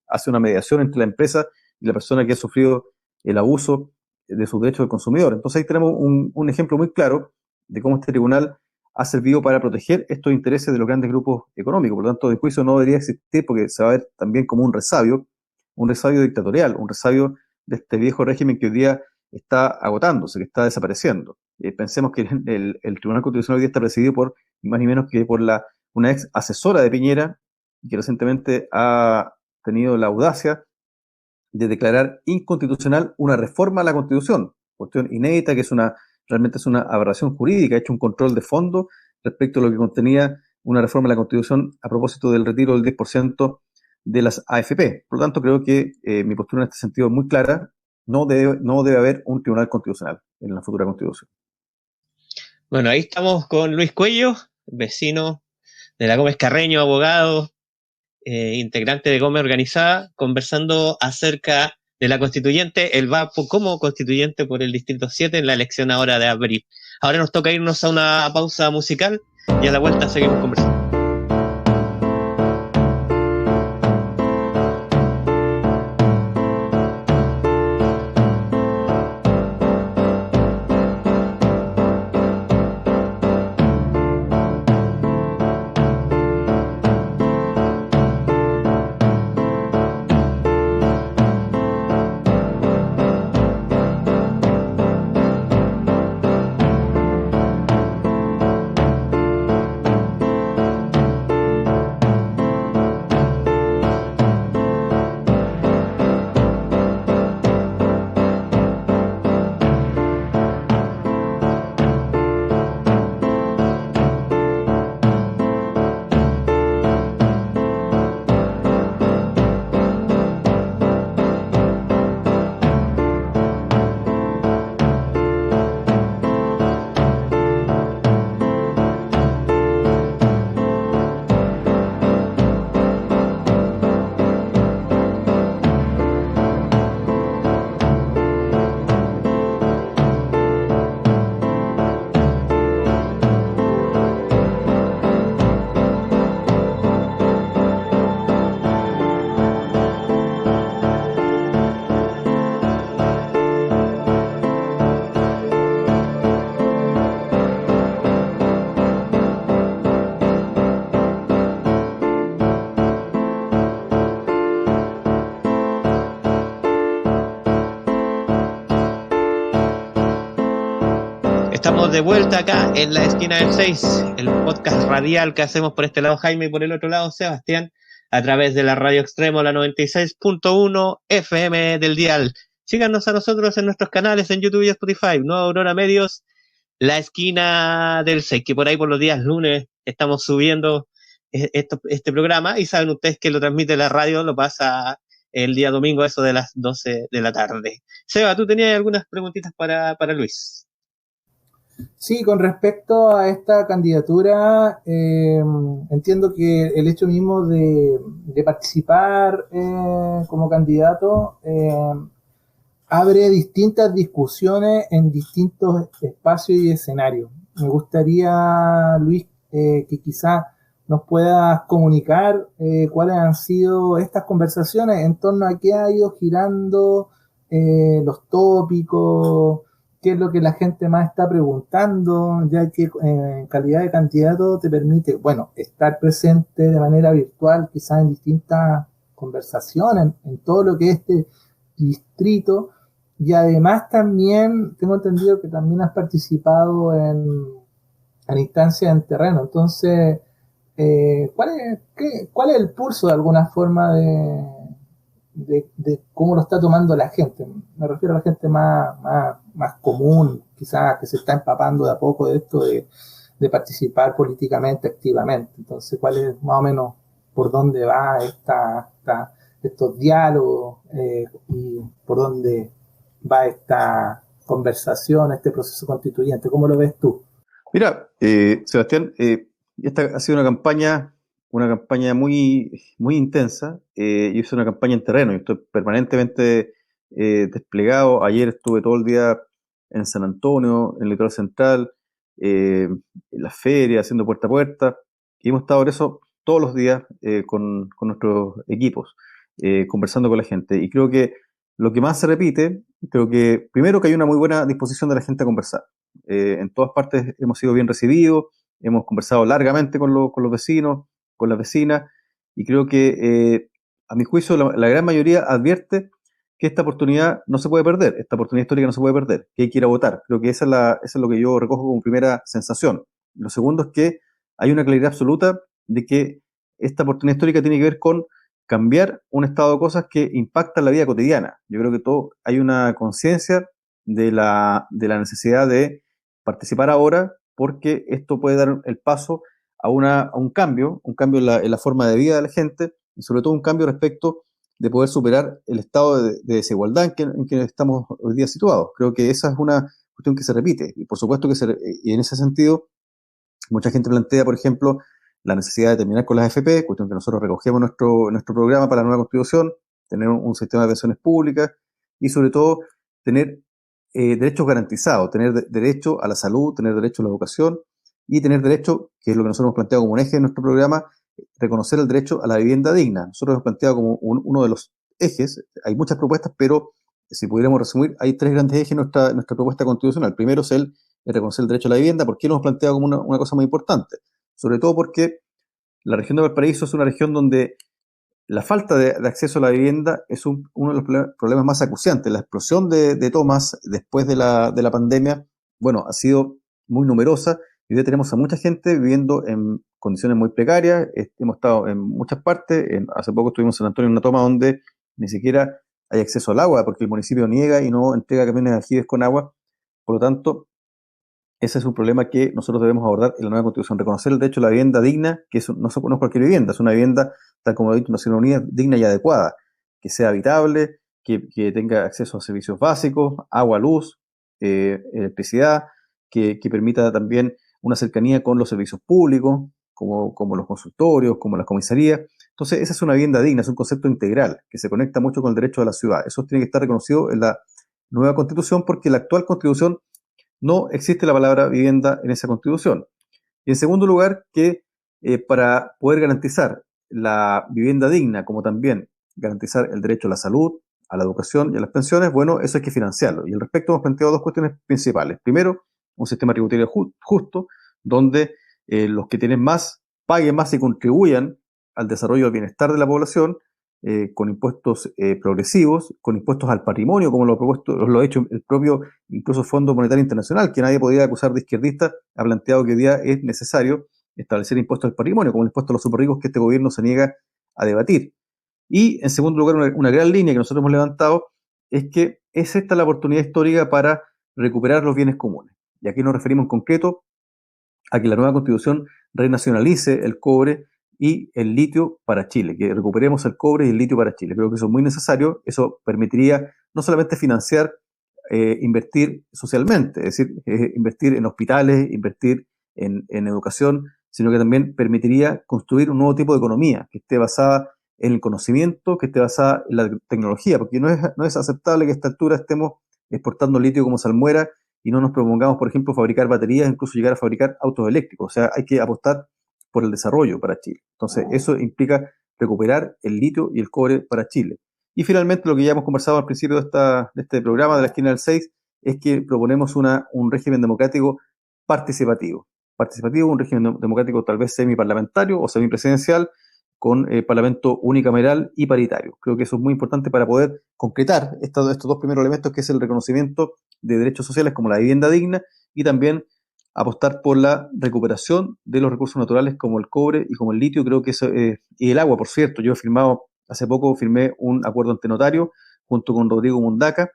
hace una mediación entre la empresa y la persona que ha sufrido el abuso de sus derechos del consumidor. Entonces ahí tenemos un ejemplo muy claro de cómo este tribunal ha servido para proteger estos intereses de los grandes grupos económicos. Por lo tanto, el juicio no debería existir porque se va a ver también como un resabio dictatorial, un resabio de este viejo régimen que hoy día está agotándose, que está desapareciendo. Pensemos que el Tribunal Constitucional hoy día está presidido por, ni más ni menos que por una ex asesora de Piñera, que recientemente ha tenido la audacia de declarar inconstitucional una reforma a la Constitución, cuestión inédita, que realmente es una aberración jurídica. Ha hecho un control de fondo respecto a lo que contenía una reforma a la Constitución a propósito del retiro del 10% de las AFP. Por lo tanto, creo que mi postura en este sentido es muy clara. No debe haber un tribunal constitucional en la futura constitución. Bueno, ahí estamos con Luis Cuello, vecino de la Gómez Carreño, abogado, integrante de Gómez Organizada, conversando acerca de la constituyente. Él va como constituyente por el Distrito 7 en la elección ahora de abril. Ahora nos toca irnos a una pausa musical y a la vuelta seguimos conversando. Estamos de vuelta acá en la esquina del 6, el podcast radial que hacemos por este lado Jaime y por el otro lado Sebastián, a través de la Radio Extremo, la 96.1 FM del dial. Síganos a nosotros en nuestros canales en YouTube y Spotify, Nueva Aurora Medios, la esquina del 6, que por ahí por los días lunes estamos subiendo este programa, y saben ustedes que lo transmite la radio, lo pasa el día domingo, eso de las 12 de la tarde. Seba, tú tenías algunas preguntitas para Luis. Sí, con respecto a esta candidatura, entiendo que el hecho mismo de participar como candidato abre distintas discusiones en distintos espacios y escenarios. Me gustaría, Luis, que quizás nos puedas comunicar cuáles han sido estas conversaciones en torno a qué ha ido girando los tópicos, qué es lo que la gente más está preguntando, ya que en calidad de candidato te permite, bueno, estar presente de manera virtual, quizás en distintas conversaciones, en todo lo que es este distrito, y además también, tengo entendido que también has participado en instancias en terreno. Entonces, ¿cuál es el pulso de alguna forma de cómo lo está tomando la gente? Me refiero a la gente más común, quizás que se está empapando de a poco de esto de participar políticamente activamente. Entonces, ¿cuál es más o menos por dónde va estos diálogos y por dónde va esta conversación, este proceso constituyente? ¿Cómo lo ves tú? Mira, Sebastián, esta ha sido una campaña muy, muy intensa, y es una campaña en terreno. Yo estoy permanentemente desplegado. Ayer estuve todo el día en San Antonio, en el Litoral Central, en la feria, haciendo puerta a puerta, y hemos estado en eso todos los días con nuestros equipos, conversando con la gente. Y creo que lo que más se repite, creo que primero que hay una muy buena disposición de la gente a conversar. En todas partes hemos sido bien recibidos, hemos conversado largamente con los vecinos, con las vecinas, y creo que a mi juicio la gran mayoría advierte que esta oportunidad no se puede perder, esta oportunidad histórica no se puede perder, que hay que ir a votar. Creo que eso es lo que yo recojo como primera sensación. Lo segundo es que hay una claridad absoluta de que esta oportunidad histórica tiene que ver con cambiar un estado de cosas que impactan la vida cotidiana. Yo creo que hay una conciencia de la necesidad de participar ahora, porque esto puede dar el paso a un cambio en la forma de vida de la gente, y sobre todo un cambio respecto de poder superar el estado de desigualdad en que estamos hoy día situados. Creo que esa es una cuestión que se repite, y por supuesto y en ese sentido, mucha gente plantea, por ejemplo, la necesidad de terminar con las AFP, cuestión que nosotros recogemos en nuestro programa para la nueva Constitución, tener un sistema de pensiones públicas y sobre todo tener derechos garantizados, tener derecho a la salud, tener derecho a la educación y tener derecho, que es lo que nosotros hemos planteado como un eje de nuestro programa, reconocer el derecho a la vivienda digna. Nosotros hemos planteado como uno de los ejes, hay muchas propuestas, pero si pudiéramos resumir, hay 3 grandes ejes en nuestra propuesta constitucional. Primero es el reconocer el derecho a la vivienda. ¿Por qué lo hemos planteado como una cosa muy importante? Sobre todo porque la región de Valparaíso es una región donde la falta de acceso a la vivienda es uno de los problemas más acuciantes. La explosión de tomas después de la pandemia, bueno, ha sido muy numerosa y hoy tenemos a mucha gente viviendo en condiciones muy precarias. Hemos estado en muchas partes. Hace poco estuvimos en San Antonio en una toma donde ni siquiera hay acceso al agua porque el municipio niega y no entrega camiones de aljibes con agua. Por lo tanto, ese es un problema que nosotros debemos abordar en la nueva Constitución, reconocer el derecho a la vivienda digna, que no es cualquier vivienda, es una vivienda, tal como lo ha dicho Naciones Unidas, digna y adecuada, que sea habitable, que tenga acceso a servicios básicos, agua, luz, electricidad, que permita también una cercanía con los servicios públicos, como los consultorios, como las comisarías. Entonces, esa es una vivienda digna, es un concepto integral, que se conecta mucho con el derecho de la ciudad. Eso tiene que estar reconocido en la nueva Constitución, porque la actual Constitución no existe la palabra vivienda en esa Constitución. Y en segundo lugar, que para poder garantizar la vivienda digna, como también garantizar el derecho a la salud, a la educación y a las pensiones, bueno, eso hay que financiarlo. Y al respecto hemos planteado 2 cuestiones principales. Primero, un sistema tributario justo, donde los que tienen más paguen más y contribuyan al desarrollo del bienestar de la población, con impuestos progresivos, con impuestos al patrimonio, como lo ha hecho el propio incluso Fondo Monetario Internacional, que nadie podría acusar de izquierdista, ha planteado que hoy día es necesario establecer impuestos al patrimonio, como el impuesto a los superricos que este gobierno se niega a debatir. Y en segundo lugar, una gran línea que nosotros hemos levantado es que es esta la oportunidad histórica para recuperar los bienes comunes. Y aquí nos referimos en concreto a que la nueva Constitución renacionalice el cobre y el litio para Chile, que recuperemos el cobre y el litio para Chile. Creo que eso es muy necesario. Eso permitiría no solamente financiar, invertir socialmente, es decir, invertir en hospitales, invertir en educación, sino que también permitiría construir un nuevo tipo de economía que esté basada en el conocimiento, que esté basada en la tecnología, porque no es aceptable que a esta altura estemos exportando litio como salmuera y no nos propongamos, por ejemplo, fabricar baterías, incluso llegar a fabricar autos eléctricos. O sea, hay que apostar por el desarrollo para Chile. Entonces, eso implica recuperar el litio y el cobre para Chile. Y finalmente, lo que ya hemos conversado al principio de este programa de la esquina del 6, es que proponemos un régimen democrático participativo. Participativo, un régimen democrático tal vez semiparlamentario o semipresidencial, con parlamento unicameral y paritario. Creo que eso es muy importante para poder concretar estos 2 primeros elementos, que es el reconocimiento de derechos sociales como la vivienda digna y también apostar por la recuperación de los recursos naturales como el cobre y como el litio. Creo que eso, y el agua, por cierto. Yo hace poco firmé un acuerdo ante notario junto con Rodrigo Mundaca,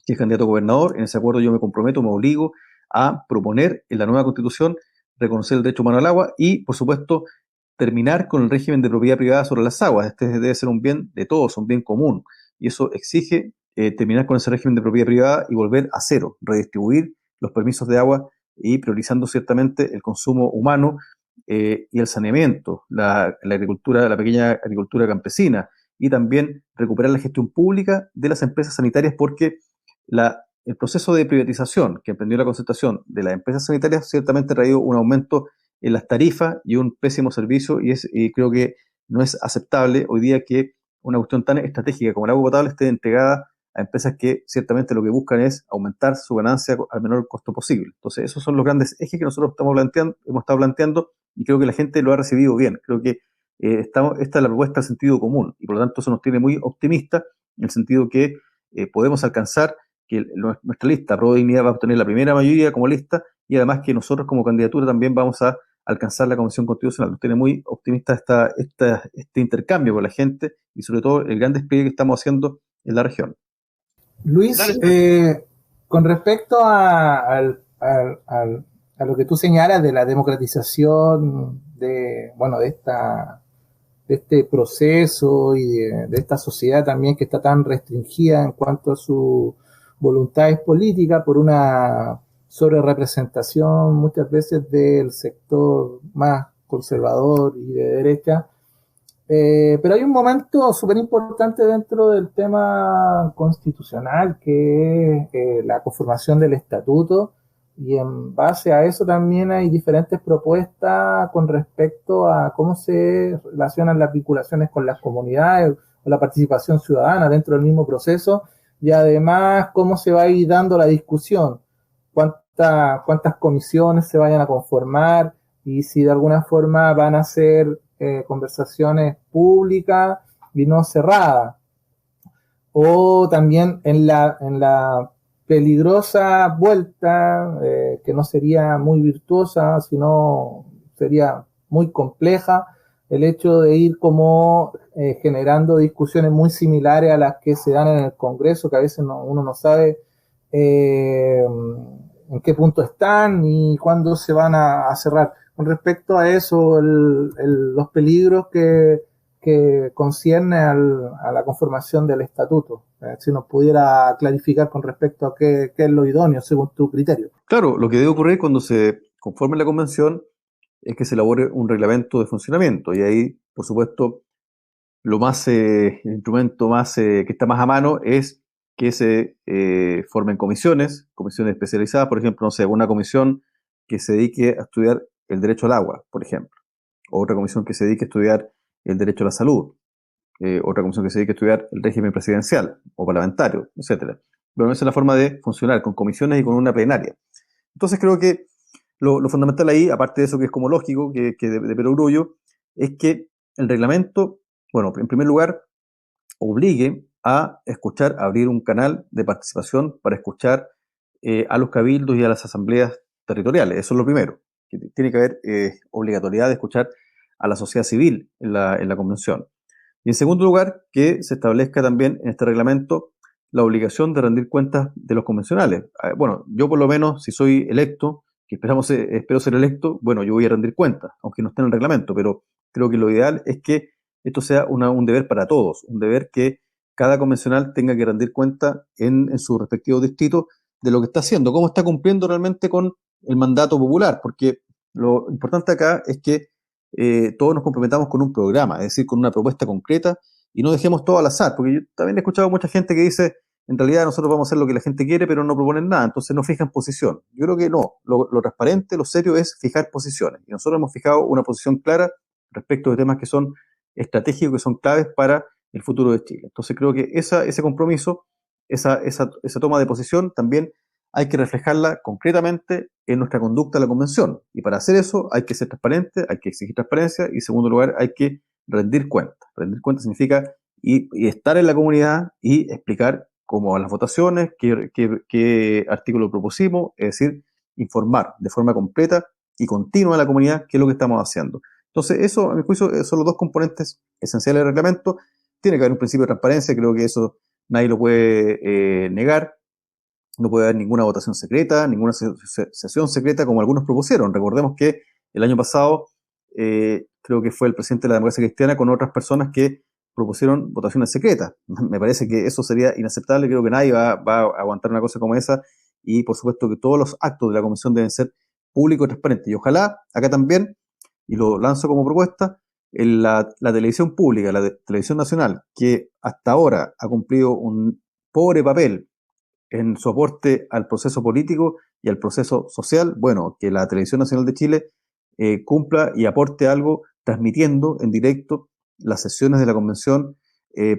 que es candidato a gobernador. En ese acuerdo yo me comprometo, me obligo a proponer en la nueva Constitución reconocer el derecho humano al agua y, por supuesto, terminar con el régimen de propiedad privada sobre las aguas. Este debe ser un bien de todos, un bien común. Y eso exige terminar con ese régimen de propiedad privada y volver a cero, redistribuir los permisos de agua y priorizando ciertamente el consumo humano y el saneamiento, la agricultura, la pequeña agricultura campesina, y también recuperar la gestión pública de las empresas sanitarias, porque el proceso de privatización que emprendió la concertación de las empresas sanitarias ciertamente ha traído un aumento en las tarifas y un pésimo servicio, y creo que no es aceptable hoy día que una cuestión tan estratégica como el agua potable esté entregada a empresas que ciertamente lo que buscan es aumentar su ganancia al menor costo posible. Entonces, esos son los grandes ejes que nosotros hemos estado planteando, y creo que la gente lo ha recibido bien. Creo que esta es la propuesta del sentido común, y por lo tanto eso nos tiene muy optimistas en el sentido que podemos alcanzar que nuestra lista, Pro Dignidad, va a obtener la primera mayoría como lista, y además que nosotros como candidatura también vamos a alcanzar la Convención Constitucional. Nos tiene muy optimista este intercambio con la gente y sobre todo el gran despliegue que estamos haciendo en la región. Luis, con respecto a lo que tú señalas de la democratización de este proceso y de esta sociedad también que está tan restringida en cuanto a sus voluntades políticas por una sobrerepresentación muchas veces del sector más conservador y de derecha. Pero hay un momento súper importante dentro del tema constitucional, que es la conformación del estatuto, y en base a eso también hay diferentes propuestas con respecto a cómo se relacionan las vinculaciones con las comunidades o la participación ciudadana dentro del mismo proceso, y además cómo se va a ir dando la discusión, cuántas comisiones se vayan a conformar y si de alguna forma van a ser conversaciones públicas y no cerradas. O también en la peligrosa vuelta, que no sería muy virtuosa, sino sería muy compleja, el hecho de ir como generando discusiones muy similares a las que se dan en el Congreso, que a veces uno no sabe en qué punto están y cuándo se van a cerrar. Con respecto a eso, los peligros que concierne a la conformación del estatuto. Si nos pudiera clarificar con respecto a qué es lo idóneo según tu criterio. Claro, lo que debe ocurrir cuando se conforme la convención es que se elabore un reglamento de funcionamiento, y ahí, por supuesto, el instrumento más que está más a mano es que se formen comisiones especializadas, por ejemplo, no sé, una comisión que se dedique a estudiar el derecho al agua, por ejemplo, o otra comisión que se dedique a estudiar el derecho a la salud, otra comisión que se dedique a estudiar el régimen presidencial o parlamentario, etcétera. Pero esa es la forma de funcionar, con comisiones y con una plenaria. Entonces creo que lo fundamental ahí, aparte de eso que es como lógico, que de perogrullo, es que el reglamento, bueno, en primer lugar, obligue a escuchar, a abrir un canal de participación para escuchar a los cabildos y a las asambleas territoriales. Eso es lo primero, que tiene que haber obligatoriedad de escuchar a la sociedad civil en la convención. Y en segundo lugar, que se establezca también en este reglamento la obligación de rendir cuentas de los convencionales. Bueno, yo por lo menos, si soy electo, que espero ser electo, bueno, yo voy a rendir cuentas, aunque no esté en el reglamento, pero creo que lo ideal es que esto sea un deber para todos, un deber que cada convencional tenga que rendir cuenta en su respectivo distrito de lo que está haciendo, cómo está cumpliendo realmente con el mandato popular, porque lo importante acá es que todos nos comprometamos con un programa, es decir, con una propuesta concreta, y no dejemos todo al azar, porque yo también he escuchado a mucha gente que dice, en realidad nosotros vamos a hacer lo que la gente quiere, pero no proponen nada, entonces no fijan posición. Yo creo que no, lo transparente, lo serio es fijar posiciones, y nosotros hemos fijado una posición clara respecto de temas que son estratégicos, que son claves para el futuro de Chile. Entonces creo que ese compromiso, esa toma de posición también hay que reflejarla concretamente en nuestra conducta a la convención. Y para hacer eso hay que ser transparente, hay que exigir transparencia, y en segundo lugar hay que rendir cuentas. Rendir cuentas significa y estar en la comunidad y explicar cómo van las votaciones, qué artículo propusimos, es decir, informar de forma completa y continua a la comunidad qué es lo que estamos haciendo. Entonces, eso, a mi juicio, son los dos componentes esenciales del reglamento. Tiene que haber un principio de transparencia, creo que eso nadie lo puede negar. No puede haber ninguna votación secreta, ninguna sesión secreta como algunos propusieron. Recordemos que el año pasado creo que fue el presidente de la Democracia Cristiana con otras personas que propusieron votaciones secretas. Me parece que eso sería inaceptable. Creo que nadie va a aguantar una cosa como esa, y por supuesto que todos los actos de la Convención deben ser públicos y transparentes. Y ojalá acá también, y lo lanzo como propuesta, en la televisión pública, la televisión nacional, que hasta ahora ha cumplido un pobre papel en su aporte al proceso político y al proceso social, bueno, que la Televisión Nacional de Chile cumpla y aporte algo transmitiendo en directo las sesiones de la convención,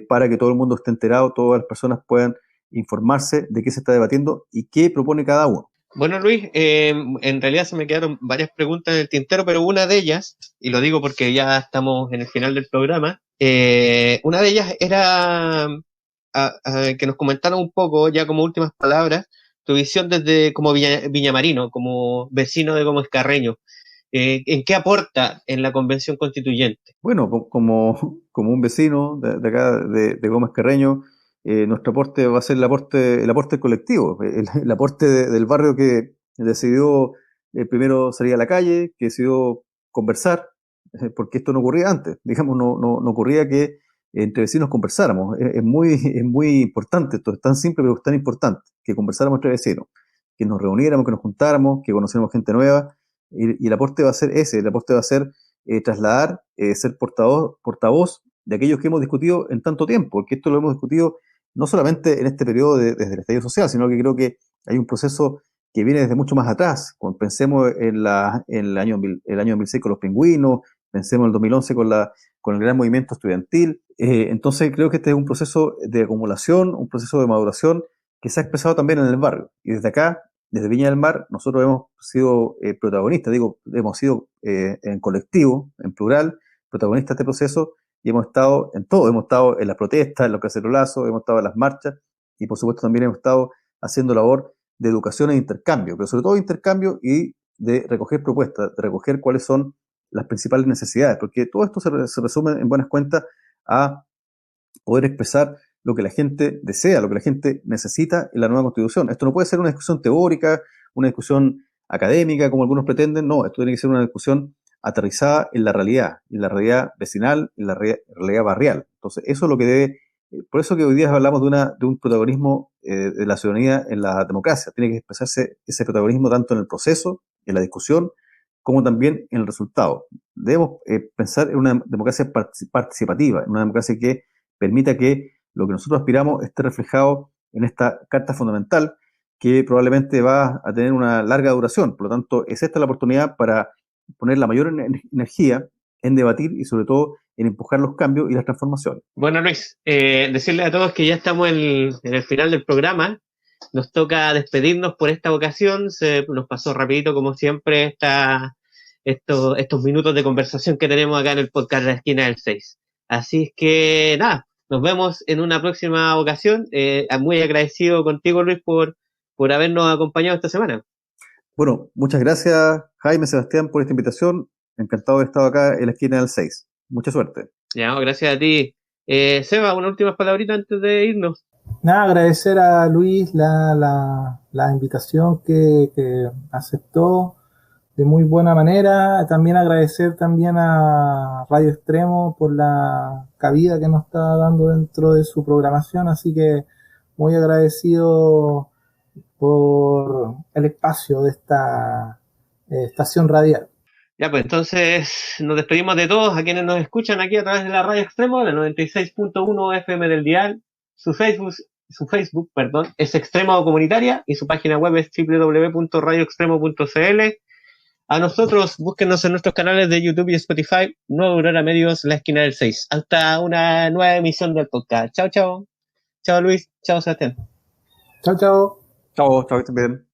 para que todo el mundo esté enterado, todas las personas puedan informarse de qué se está debatiendo y qué propone cada uno. Bueno, Luis, en realidad se me quedaron varias preguntas en el tintero, pero una de ellas, y lo digo porque ya estamos en el final del programa, una de ellas era que nos comentaran un poco, ya como últimas palabras, tu visión desde como viñamarino, como vecino de Gómez Carreño. ¿En qué aporta en la Convención Constituyente? Bueno, como un vecino de acá, de Gómez Carreño, nuestro aporte va a ser el aporte colectivo, el aporte del barrio que decidió primero salir a la calle, que decidió conversar, porque esto no ocurría antes. Digamos, no ocurría que entre vecinos conversáramos. Es muy importante, esto es tan simple pero es tan importante, que conversáramos entre vecinos, que nos reuniéramos, que nos juntáramos, que conociéramos gente nueva, y el aporte va a ser ese, el aporte va a ser trasladar, ser portavoz de aquellos que hemos discutido en tanto tiempo, porque esto lo hemos discutido no solamente en este periodo desde el estallido social, sino que creo que hay un proceso que viene desde mucho más atrás. Cuando pensemos en el año 2006 con los pingüinos, pensemos en el 2011 con el gran movimiento estudiantil. Entonces creo que este es un proceso de acumulación, un proceso de maduración que se ha expresado también en el barrio. Y desde acá, desde Viña del Mar, nosotros hemos sido protagonistas, digo, hemos sido en colectivo, en plural, protagonistas de este proceso, y hemos estado en todo, hemos estado en las protestas, en los cacerolazos, hemos estado en las marchas, y por supuesto también hemos estado haciendo labor de educación e intercambio, pero sobre todo intercambio y de recoger propuestas, de recoger cuáles son las principales necesidades, porque todo esto se resume en buenas cuentas a poder expresar lo que la gente desea, lo que la gente necesita en la nueva Constitución. Esto no puede ser una discusión teórica, una discusión académica, como algunos pretenden, no, esto tiene que ser una discusión aterrizada en la realidad vecinal, en la realidad barrial. Entonces, eso es lo que debe, por eso que hoy día hablamos de un protagonismo de la ciudadanía en la democracia. Tiene que expresarse ese protagonismo tanto en el proceso, en la discusión, como también en el resultado. Debemos pensar en una democracia participativa, en una democracia que permita que lo que nosotros aspiramos esté reflejado en esta Carta Fundamental, que probablemente va a tener una larga duración. Por lo tanto, es esta la oportunidad para poner la mayor energía en debatir y sobre todo en empujar los cambios y las transformaciones. Bueno, Luis, decirle a todos que ya estamos en el final del programa. Nos toca despedirnos por esta ocasión. Nos pasó rapidito, como siempre, estos minutos de conversación que tenemos acá en el podcast La Esquina del 6. Así es que, nada, nos vemos en una próxima ocasión. Muy agradecido contigo, Luis, por habernos acompañado esta semana. Bueno, muchas gracias, Jaime, Sebastián, por esta invitación. Encantado de estar acá en La Esquina del 6. Mucha suerte. Ya, gracias a ti. Seba, unas últimas palabritas antes de irnos. Nada, agradecer a Luis la invitación que aceptó de muy buena manera. También agradecer también a Radio Extremo por la cabida que nos está dando dentro de su programación. Así que muy agradecido por el espacio de esta estación radial. Ya, pues entonces nos despedimos de todos a quienes nos escuchan aquí a través de la Radio Extremo, la 96.1 FM del dial. Su Facebook, es Extremo Comunitaria y su página web es www.radioextremo.cl. A nosotros, búsquenos en nuestros canales de YouTube y Spotify, Nueva Aurora Medios, La Esquina del 6. Hasta una nueva emisión del podcast. Chao, chao. Chao, Luis. Chao, Sebastián. Chao, chao. Chao, que estén bien.